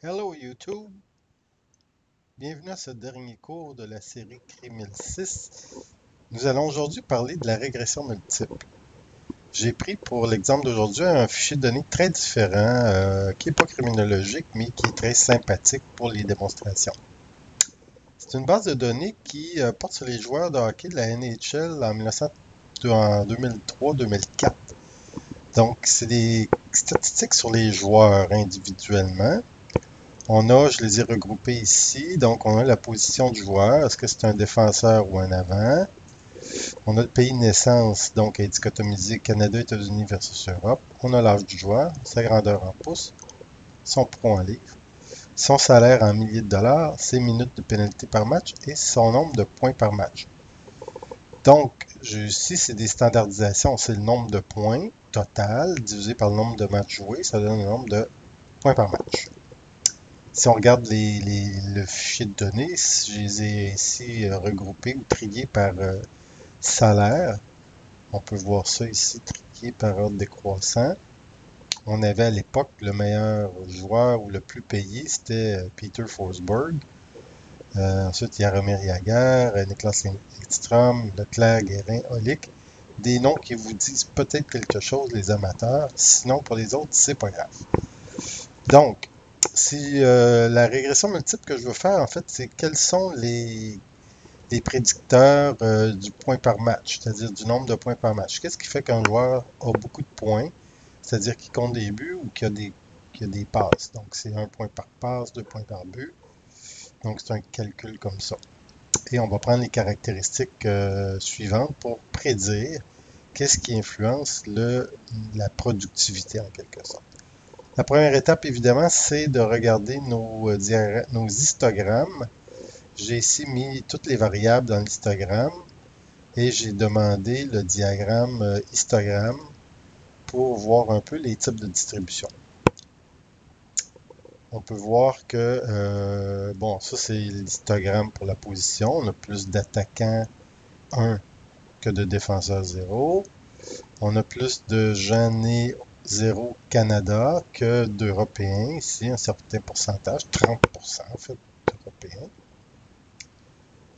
Hello YouTube, bienvenue à ce dernier cours de la série CRI 1006. Nous allons aujourd'hui parler de la régression multiple. J'ai pris pour l'exemple d'aujourd'hui un fichier de données très différent, qui n'est pas criminologique, mais qui est très sympathique pour les démonstrations. C'est une base de données qui porte sur les joueurs de hockey de la NHL en 2003-2004. Donc, c'est des statistiques sur les joueurs individuellement. Je les ai regroupés ici. Donc, on a la position du joueur. Est-ce que c'est un défenseur ou un avant? On a le pays de naissance, donc est dichotomisé Canada, États-Unis versus Europe. On a l'âge du joueur, sa grandeur en pouces, son pro en livres, son salaire en milliers de dollars, ses minutes de pénalité par match et son nombre de points par match. Donc, ici, c'est des standardisations. C'est le nombre de points total divisé par le nombre de matchs joués. Ça donne le nombre de points par match. Si on regarde le fichier de données, je les ai ici regroupés ou triés par salaire. On peut voir ça ici, trié par ordre décroissant. On avait à l'époque le meilleur joueur ou le plus payé, c'était Peter Forsberg. Ensuite, il y a Jaromir Jagr, Niklas Lidstrom, Leclerc, Guérin, Olic. Des noms qui vous disent peut-être quelque chose, les amateurs. Sinon, pour les autres, c'est pas grave. Donc, si la régression multiple que je veux faire, en fait, c'est quels sont les prédicteurs du point par match, c'est-à-dire du nombre de points par match. Qu'est-ce qui fait qu'un joueur a beaucoup de points, c'est-à-dire qu'il compte des buts ou qu'il y a des passes. Donc, c'est un point par passe, 2 points par but. Donc, c'est un calcul comme ça. Et on va prendre les caractéristiques suivantes pour prédire qu'est-ce qui influence la productivité en quelque sorte. La première étape, évidemment, c'est de regarder nos histogrammes. J'ai ici mis toutes les variables dans l'histogramme et j'ai demandé le diagramme histogramme pour voir un peu les types de distribution. On peut voir que, bon, ça c'est l'histogramme pour la position. On a plus d'attaquants 1 que de défenseurs 0. On a plus de gens nés 0 Canada que d'Européens. Ici, un certain pourcentage, 30% en fait, d'Européens.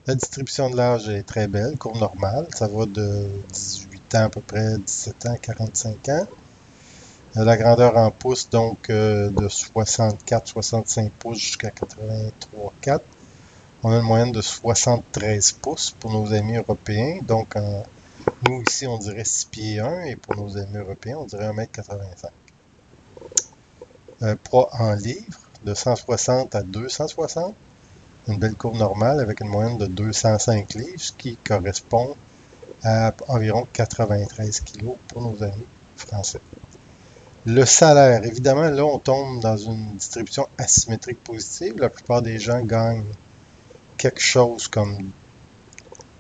La distribution de l'âge est très belle, courbe normale. Ça va de 18 ans à peu près, 17 ans à 45 ans. La grandeur en pouces, donc de 64-65 pouces jusqu'à 83-4. On a une moyenne de 73 pouces pour nos amis européens. Donc, nous ici, on dirait 6 pieds 1 et pour nos amis européens, on dirait 1,85 m. Poids en livres, de 160 à 260. Une belle courbe normale avec une moyenne de 205 livres, ce qui correspond à environ 93 kg pour nos amis français. Le salaire, évidemment, là, on tombe dans une distribution asymétrique positive. La plupart des gens gagnent quelque chose comme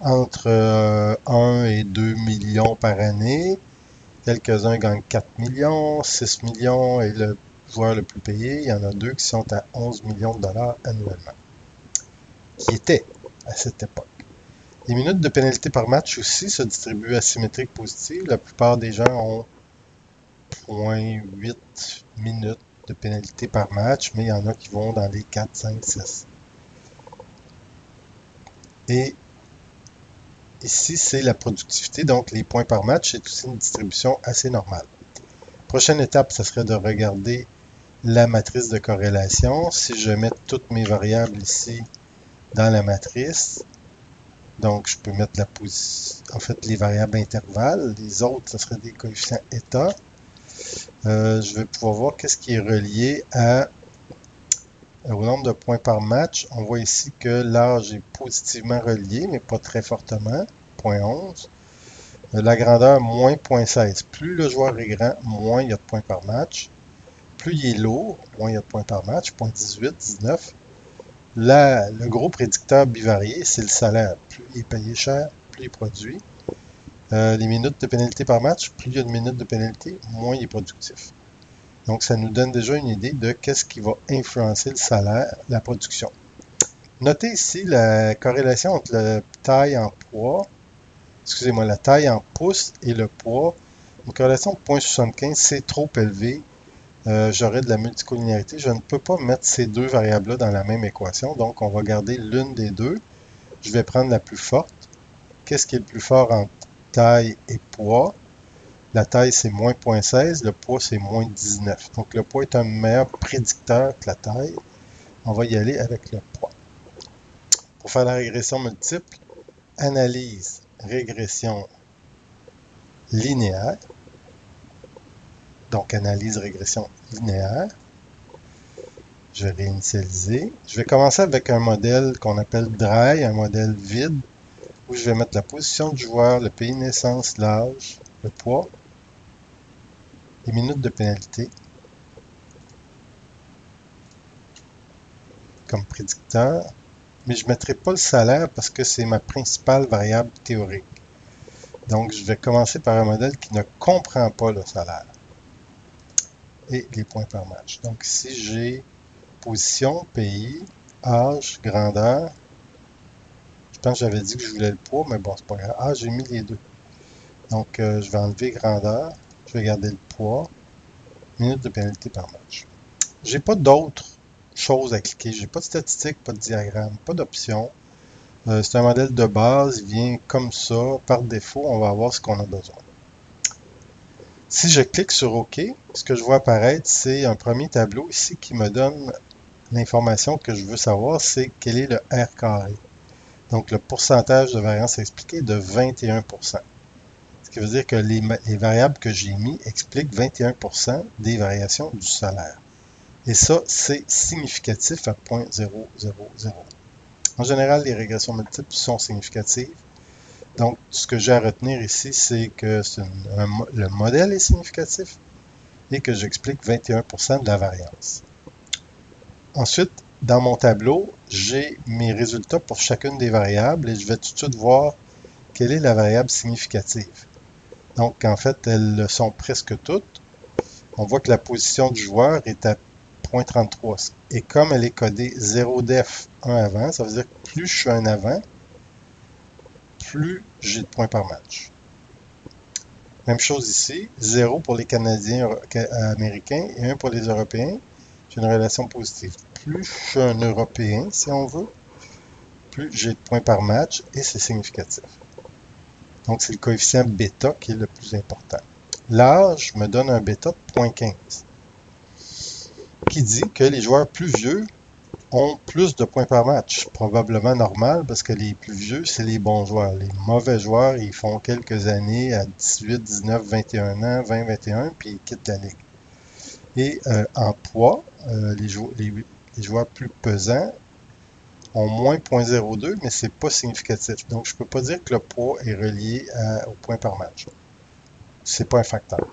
entre 1 et 2 millions par année. Quelques-uns gagnent 4 millions, 6 millions et le joueur le plus payé, il y en a deux qui sont à 11 millions de dollars annuellement, qui étaient à cette époque. Les minutes de pénalité par match aussi se distribuent asymétrique positive. La plupart des gens ont 0,8 minutes de pénalité par match, mais il y en a qui vont dans les 4, 5, 6. Et ici, c'est la productivité, donc les points par match, c'est aussi une distribution assez normale. Prochaine étape, ce serait de regarder la matrice de corrélation. Si je mets toutes mes variables ici dans la matrice, donc je peux mettre en fait les variables intervalles. Les autres, ce serait des coefficients état. Je vais pouvoir voir qu'est-ce qui est relié au nombre de points par match. On voit ici que l'âge est positivement relié, mais pas très fortement, 0,11. La grandeur, moins 0,16. Plus le joueur est grand, moins il y a de points par match. Plus il est lourd, moins il y a de points par match, 0,18, 19. Le gros prédicteur bivarié, c'est le salaire. Plus il est payé cher, plus il produit. Les minutes de pénalité par match, plus il y a de minutes de pénalité, moins il est productif. Donc, ça nous donne déjà une idée de qu'est-ce qui va influencer le salaire, la production. Notez ici la corrélation entre la taille en poids, excusez-moi, la taille en pouces et le poids. Une corrélation de 0,75, c'est trop élevé. j'aurai de la multicollinéarité. Je ne peux pas mettre ces deux variables-là dans la même équation, donc on va garder l'une des deux. Je vais prendre la plus forte. Qu'est-ce qui est le plus fort entre taille et poids? La taille, c'est moins 0,16, le poids, c'est moins 19. Donc le poids est un meilleur prédicteur que la taille. On va y aller avec le poids. Pour faire la régression multiple, analyse, régression linéaire. Donc analyse, régression linéaire. Je vais réinitialiser. Je vais commencer avec un modèle qu'on appelle dry, un modèle vide, où je vais mettre la position du joueur, le pays de naissance, l'âge, le poids, les minutes de pénalité comme prédicteur. Mais je ne mettrai pas le salaire parce que c'est ma principale variable théorique. Donc, je vais commencer par un modèle qui ne comprend pas le salaire et les points par match. Donc, ici, j'ai position, pays, âge, grandeur. Je pense que j'avais dit que je voulais le poids, mais bon, c'est pas grave. Ah, j'ai mis les deux. Donc, je vais enlever grandeur. Je vais garder le poids. Minutes de pénalité par match. J'ai pas d'autres choses à cliquer. J'ai pas de statistiques, pas de diagramme, pas d'options. C'est un modèle de base. Il vient comme ça. Par défaut, on va avoir ce qu'on a besoin. Si je clique sur OK, ce que je vois apparaître, c'est un premier tableau ici qui me donne l'information que je veux savoir, c'est quel est le R carré. Donc, le pourcentage de variance expliqué est de 21%. Ce qui veut dire que les variables que j'ai mis expliquent 21% des variations du salaire. Et ça, c'est significatif à 0.000. En général, les régressions multiples sont significatives. Donc, ce que j'ai à retenir ici, c'est que le modèle est significatif et que j'explique 21% de la variance. Ensuite, dans mon tableau, j'ai mes résultats pour chacune des variables et je vais tout de suite voir quelle est la variable significative. Donc, en fait, elles le sont presque toutes. On voit que la position du joueur est à 0.33. Et comme elle est codée 0 def 1 avant, ça veut dire que plus je suis un avant, plus j'ai de points par match. Même chose ici, 0 pour les Canadiens américains et 1 pour les Européens. J'ai une relation positive. Plus je suis un Européen, si on veut, plus j'ai de points par match et c'est significatif. Donc, c'est le coefficient bêta qui est le plus important. L'âge me donne un bêta de 0.15, qui dit que les joueurs plus vieux ont plus de points par match. Probablement normal, parce que les plus vieux, c'est les bons joueurs. Les mauvais joueurs, ils font quelques années à 18, 19, 21 ans, 20, 21, puis ils quittent la ligue. Et en poids, les joueurs plus pesants ont moins 0.02, mais c'est pas significatif. Donc, je peux pas dire que le poids est relié au point par match. C'est pas un facteur.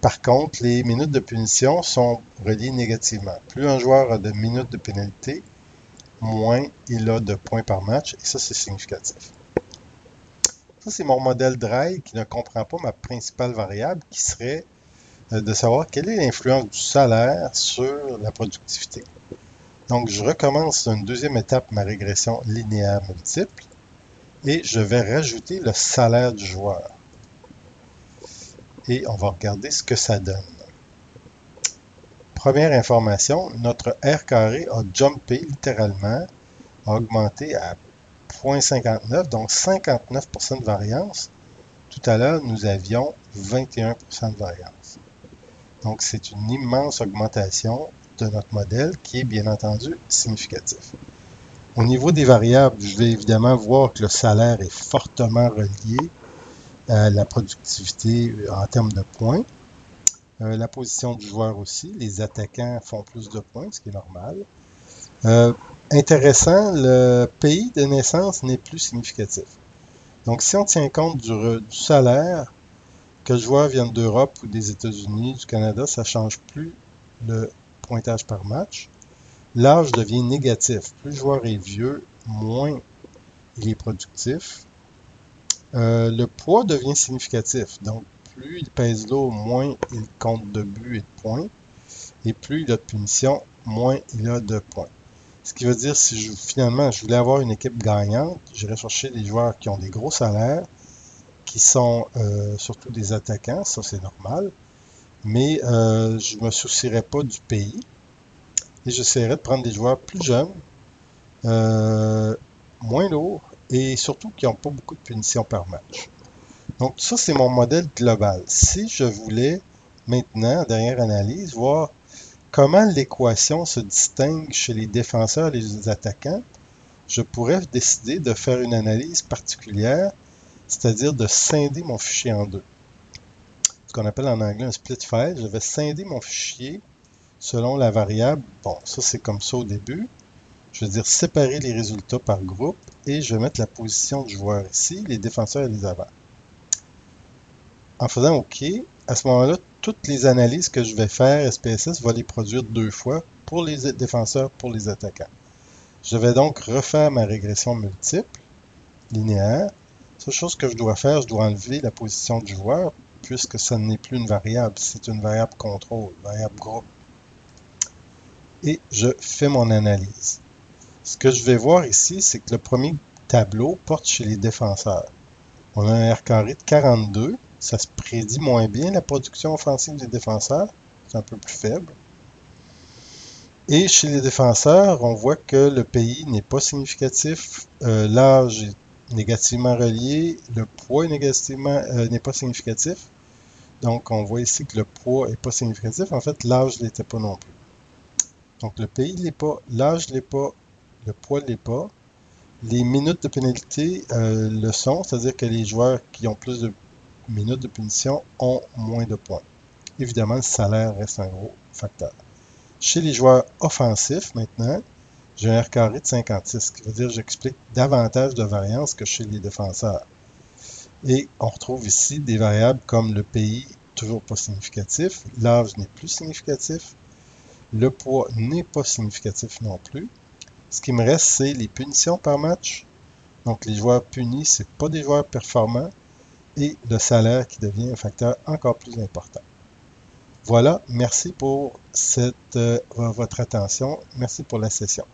Par contre, les minutes de punition sont reliées négativement. Plus un joueur a de minutes de pénalité, moins il a de points par match, et ça, c'est significatif. Ça, c'est mon modèle dry qui ne comprend pas ma principale variable, qui serait de savoir quelle est l'influence du salaire sur la productivité. Donc, je recommence une deuxième étape, ma régression linéaire multiple, et je vais rajouter le salaire du joueur. Et on va regarder ce que ça donne. Première information, notre R carré a jumpé littéralement, a augmenté à 0.59, donc 59% de variance. Tout à l'heure, nous avions 21% de variance. Donc, c'est une immense augmentation de notre modèle qui est bien entendu significatif. Au niveau des variables, je vais évidemment voir que le salaire est fortement relié à la productivité en termes de points. La position du joueur aussi. Les attaquants font plus de points, ce qui est normal. Intéressant, le pays de naissance n'est plus significatif. Donc, si on tient compte du salaire, que le joueur vienne d'Europe ou des États-Unis, du Canada, ça ne change plus le pointage par match. L'âge devient négatif. Plus le joueur est vieux, moins il est productif. Le poids devient significatif. Donc, plus il pèse lourd, moins il compte de buts et de points. Et plus il a de punitions, moins il a de points. Ce qui veut dire, si finalement je voulais avoir une équipe gagnante, j'irais chercher des joueurs qui ont des gros salaires, qui sont surtout des attaquants, ça c'est normal, mais je ne me soucierais pas du pays et j'essaierais de prendre des joueurs plus jeunes, euh, moins lourds et surtout qui n'ont pas beaucoup de punitions par match. Donc ça, c'est mon modèle global. Si je voulais maintenant, en dernière analyse, voir comment l'équation se distingue chez les défenseurs et les attaquants, je pourrais décider de faire une analyse particulière, c'est-à-dire de scinder mon fichier en deux. Ce qu'on appelle en anglais un split file. Je vais scinder mon fichier selon la variable. Bon, ça c'est comme ça au début. Je vais dire séparer les résultats par groupe et je vais mettre la position du joueur ici, les défenseurs et les avants. En faisant OK, à ce moment-là, toutes les analyses que je vais faire, SPSS va les produire deux fois pour les défenseurs, pour les attaquants. Je vais donc refaire ma régression multiple, linéaire. Seule chose que je dois faire, je dois enlever la position du joueur, puisque ça n'est plus une variable, c'est une variable contrôle, variable groupe. Et je fais mon analyse. Ce que je vais voir ici, c'est que le premier tableau porte chez les défenseurs. On a un R carré de 42. Ça se prédit moins bien, la production offensive des défenseurs. C'est un peu plus faible. Et chez les défenseurs, on voit que le pays n'est pas significatif. L'âge est négativement relié. Le poids n'est pas significatif. Donc, on voit ici que le poids n'est pas significatif. En fait, l'âge ne l'était pas non plus. Donc, le pays ne l'est pas, l'âge ne l'est pas, le poids ne l'est pas. Les minutes de pénalité le sont, c'est-à-dire que les joueurs qui ont plus de minutes de punition ont moins de points. Évidemment, le salaire reste un gros facteur. Chez les joueurs offensifs, maintenant, j'ai un R carré de 56, ce qui veut dire que j'explique davantage de variance que chez les défenseurs. Et on retrouve ici des variables comme le pays, toujours pas significatif, l'âge n'est plus significatif, le poids n'est pas significatif non plus. Ce qui me reste, c'est les punitions par match. Donc, les joueurs punis, ce pas des joueurs performants. Et le salaire qui devient un facteur encore plus important. Voilà, merci pour votre attention. Merci pour la session.